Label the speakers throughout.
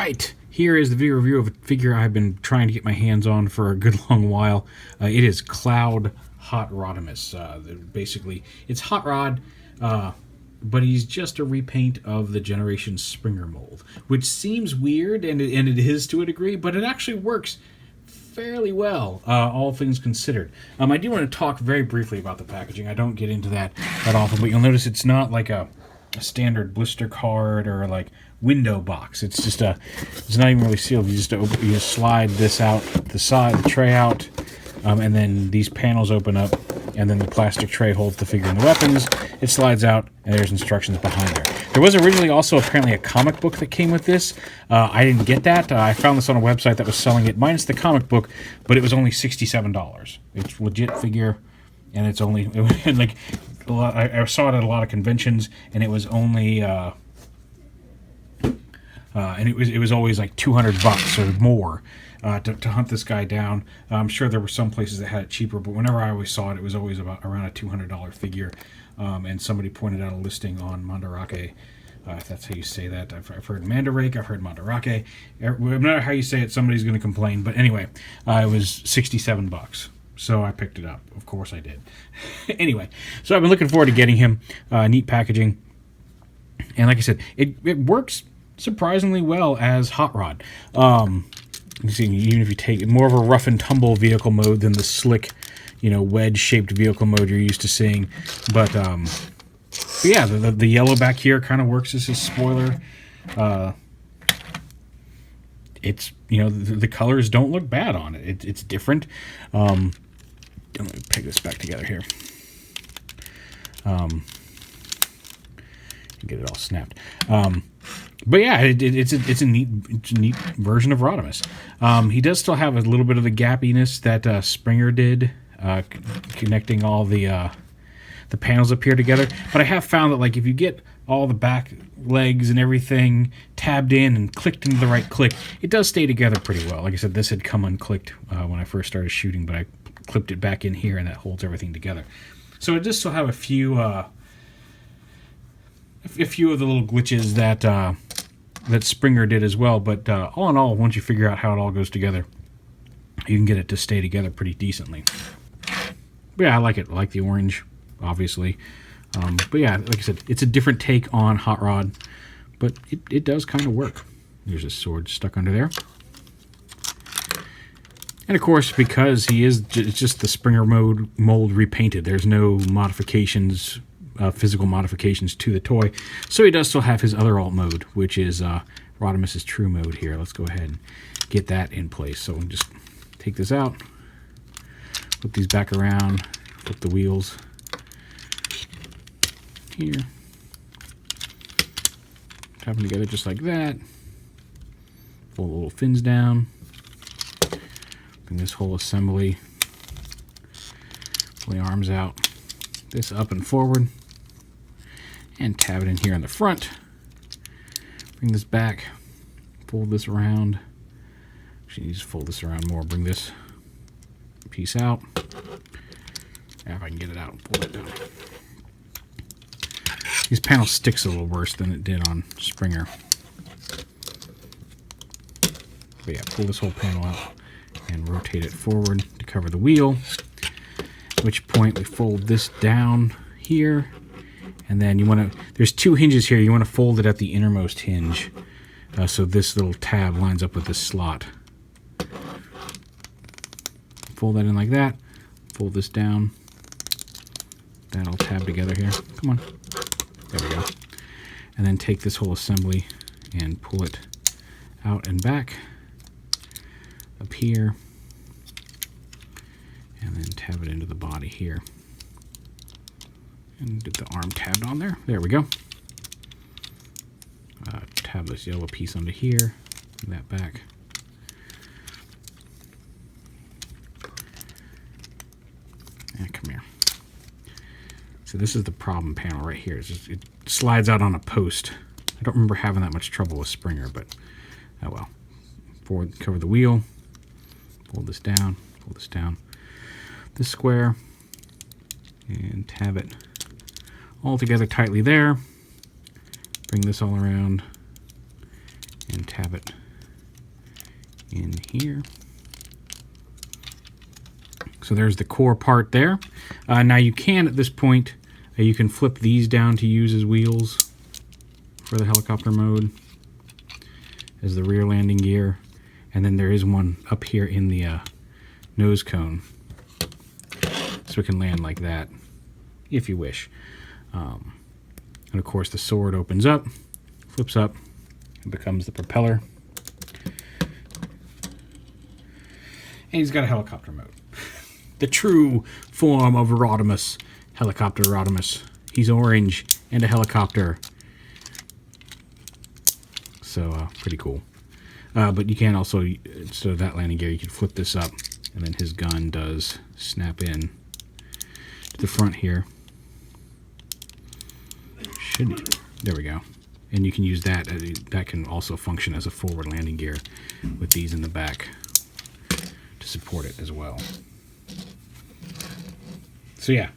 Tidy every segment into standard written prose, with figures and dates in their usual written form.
Speaker 1: right, here is the video review of a figure I've been trying to get my hands on for a good long while. It is Cloud Hot Rodimus. Basically, it's Hot Rod, but he's just a repaint of the Generation Springer mold, which seems weird, and it is to a degree, but it actually works fairly well, all things considered. I do want to talk very briefly about the packaging. I don't get into that often, but you'll notice it's not like a standard blister card or like window box. It's just it's not even really sealed. You just slide this out the side, the tray out, and then these panels open up, and then the plastic tray holds the figure and the weapons. It slides out, and there's instructions behind there. There was originally also apparently a comic book that came with this. I didn't get that. I found this on a website that was selling it minus the comic book, but it was only $67. It's a legit figure, and it's only like I saw it at a lot of conventions, and it was only and it was always like $200 or more to hunt this guy down. I'm sure there were some places that had it cheaper, but whenever I always saw it, it was always around a $200 figure. And somebody pointed out a listing on Mandarake, if that's how you say that. I've heard Mandarake, I've heard Mandarake. No matter how you say it, somebody's going to complain. But anyway, it was $67. So I picked it up. Of course I did. Anyway, so I've been looking forward to getting him. Neat packaging. And like I said, it works surprisingly well as Hot Rod. You see, even if you take more of a rough and tumble vehicle mode than the slick, wedge-shaped vehicle mode you're used to seeing. But yeah, the yellow back here kind of works as a spoiler. It's, the colors don't look bad on it. It's different. Let me peg this back together here. Get it all snapped. But yeah, it's a neat version of Rodimus. He does still have a little bit of the gappiness that Springer did, connecting all the panels up here together. But I have found that like if you get all the back legs and everything tabbed in and clicked into the right click, it does stay together pretty well. Like I said, this had come unclicked when I first started shooting, but I clipped it back in here, and that holds everything together. So it does still have a few of the little glitches that Springer did as well, but all in all, once you figure out how it all goes together, you can get it to stay together pretty decently. But yeah, I like it. I like the orange, obviously. But yeah, like I said, it's a different take on Hot Rod, but it does kind of work. There's a sword stuck under there. And of course, because it's just the Springer mold repainted, there's no modifications, physical modifications to the toy. So he does still have his other alt mode, which is Rodimus's true mode here. Let's go ahead and get that in place. So we'll just take this out, flip these back around, flip the wheels here, tap them together just like that, pull the little fins down, bring this whole assembly, pull the arms out, this up and forward, and tab it in here in the front. Bring this back, fold this around. Actually, you just fold this around more. Bring this piece out. Now if I can get it out and pull it down. These panels sticks a little worse than it did on Springer. But yeah, pull this whole panel out and rotate it forward to cover the wheel. At which point we fold this down here, and then you want to, there's two hinges here, you want to fold it at the innermost hinge, so this little tab lines up with this slot. Fold that in like that, fold this down, that'll tab together here, come on, there we go, and then take this whole assembly and pull it out and back, up here, and then tab it into the body here. And get the arm tabbed on there. There we go. Tab this yellow piece onto here. Bring that back. And come here. So this is the problem panel right here. It slides out on a post. I don't remember having that much trouble with Springer, but oh well. Forward, cover the wheel. Fold this down. Fold this down. This square. And tab it all together tightly there. Bring this all around and tab it in here. So there's the core part there. Now you can, at this point, you can flip these down to use as wheels for the helicopter mode, as the rear landing gear. And then there is one up here in the nose cone, so it can land like that, if you wish. And of course the sword opens up, flips up, and becomes the propeller. And he's got a helicopter mode. The true form of RODIMUS, helicopter RODIMUS. He's orange and a helicopter. So pretty cool. But you can also, instead of that landing gear, you can flip this up, and then his gun does snap in to the front here. There we go. And you can use that. That can also function as a forward landing gear with these in the back to support it as well. So yeah,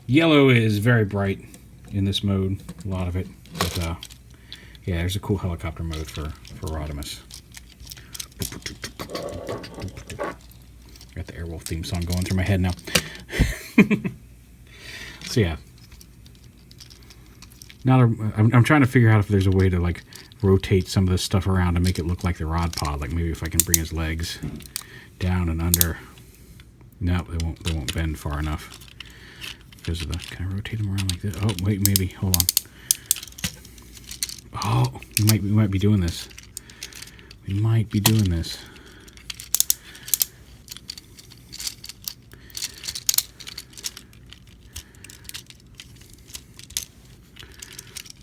Speaker 1: yellow is very bright in this mode, a lot of it. But yeah, there's a cool helicopter mode for RODIMUS. Got the Airwolf theme song going through my head now. So yeah. Now I'm trying to figure out if there's a way to like rotate some of this stuff around to make it look like the rod pod. Like maybe if I can bring his legs down and under. No, they won't bend far enough because of the. Can I rotate them around like this? Oh wait, maybe. Hold on. Oh, we might be doing this. We might be doing this.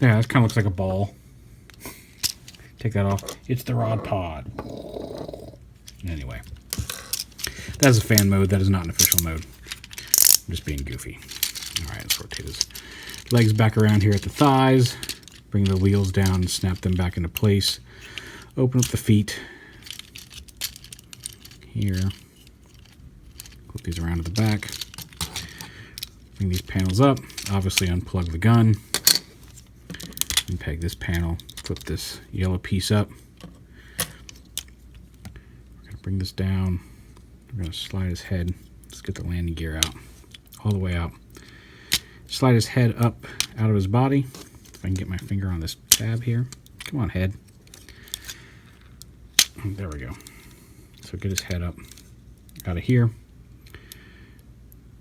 Speaker 1: Yeah, this kind of looks like a ball. Take that off. It's the rod pod. Anyway, that is a fan mode. That is not an official mode. I'm just being goofy. All right, let's rotate his legs back around here at the thighs. Bring the wheels down and snap them back into place. Open up the feet here. Flip these around to the back. Bring these panels up. Obviously unplug the gun. And peg this panel. Flip this yellow piece up. We're going to bring this down. We're going to slide his head. Let's get the landing gear out. All the way out. Slide his head up out of his body. If I can get my finger on this tab here. Come on, head. There we go. So get his head up out of here.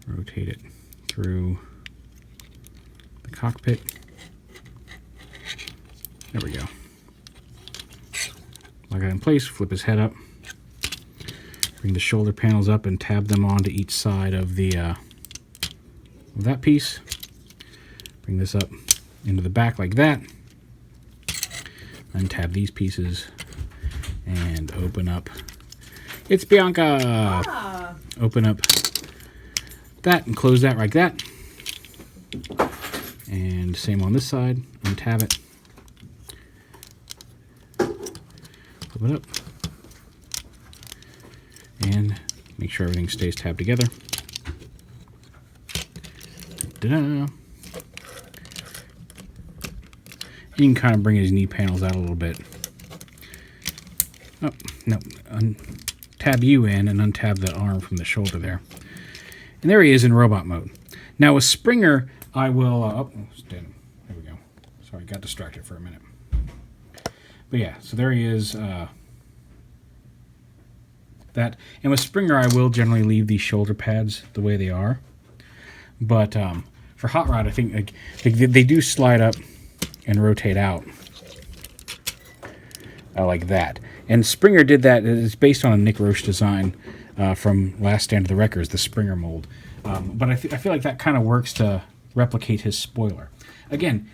Speaker 1: Rotate it through the cockpit. There we go. Lock it in place, flip his head up. Bring the shoulder panels up and tab them onto each side of the of that piece. Bring this up into the back like that. Untab these pieces and open up. It's Bianca! Ah. Open up that and close that like that. And same on this side. Untab it. Open it up. And make sure everything stays tabbed together. Ta-da! You can kind of bring his knee panels out a little bit. Oh, no. Tab you in and untab the arm from the shoulder there. And there he is in robot mode. Now with Springer, I will... there we go. Sorry, got distracted for a minute. But yeah, so there he is. That. And with Springer, I will generally leave these shoulder pads the way they are. But for Hot Rod, I think they do slide up and rotate out like that. And Springer did that. It's based on a Nick Roche design from Last Stand of the Wreckers, the Springer mold. But I feel like that kind of works to replicate his spoiler. Again,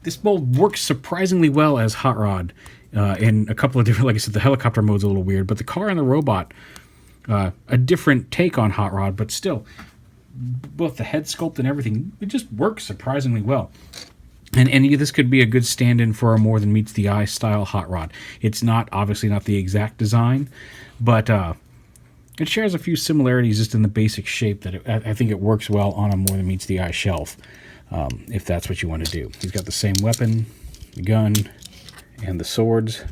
Speaker 1: this mold works surprisingly well as Hot Rod in a couple of different, like I said, the helicopter mode's a little weird, but the car and the robot, a different take on Hot Rod, but still, both the head sculpt and everything, it just works surprisingly well. And this could be a good stand-in for a more than meets the eye style Hot Rod. It's not, obviously not the exact design, but it shares a few similarities just in the basic shape that I think it works well on a more than meets the eye shelf, if that's what you want to do. He's got the same weapon, the gun, and the swords.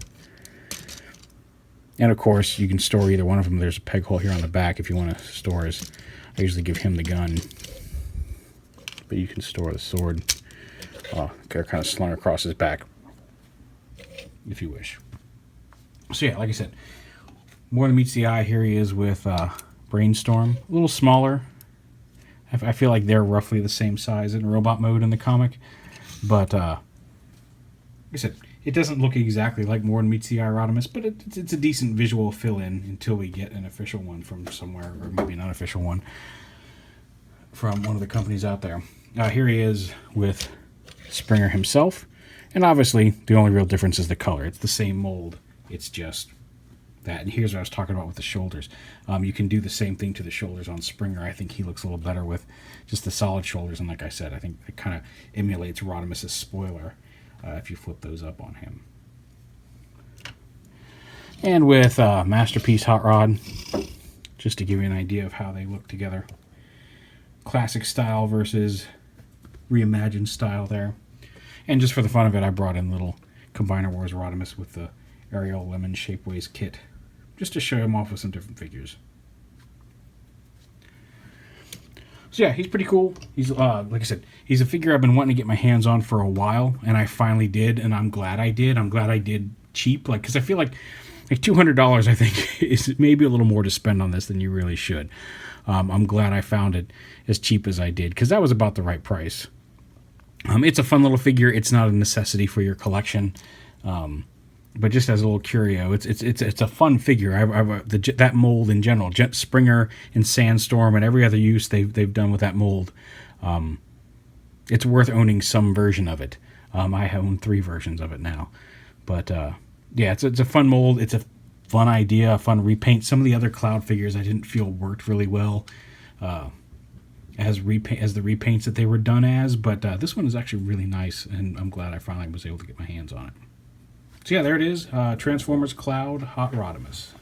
Speaker 1: And of course, you can store either one of them. There's a peg hole here on the back if you want to store his. I usually give him the gun, but you can store the sword. They're kind of slung across his back, if you wish. So yeah, like I said, more than meets the eye. Here he is with Brainstorm, a little smaller. I feel like they're roughly the same size in robot mode in the comic, but like I said, it doesn't look exactly like More Than Meets the Eye RODIMUS, but it's a decent visual fill-in until we get an official one from somewhere, or maybe an unofficial one from one of the companies out there. Here he is with Springer himself, and obviously the only real difference is the color. It's the same mold, it's just that. And here's what I was talking about with the shoulders. You can do the same thing to the shoulders on Springer. I think he looks a little better with just the solid shoulders, and like I said, I think it kind of emulates RODIMUS's spoiler if you flip those up on him. And with Masterpiece Hot Rod, just to give you an idea of how they look together. Classic style versus reimagined style there. And just for the fun of it, I brought in little Combiner Wars RODIMUS with the Ariel Lemon Shapeways kit, just to show him off with some different figures. So yeah, he's pretty cool. He's like I said, he's a figure I've been wanting to get my hands on for a while, and I finally did, and I'm glad I did. I'm glad I did cheap, because I feel like $200 I think is maybe a little more to spend on this than you really should. I'm glad I found it as cheap as I did, because that was about the right price. It's a fun little figure. It's not a necessity for your collection, but just as a little curio, it's a fun figure. That mold in general, Springer and Sandstorm and every other use they've done with that mold, it's worth owning some version of it. I own 3 versions of it now, but yeah, it's a fun mold. It's a fun idea, a fun repaint. Some of the other Cloud figures I didn't feel worked really well as the repaints that they were done as, but this one is actually really nice, and I'm glad I finally was able to get my hands on it. So yeah, there it is, Transformers Cloud Hot RODIMUS.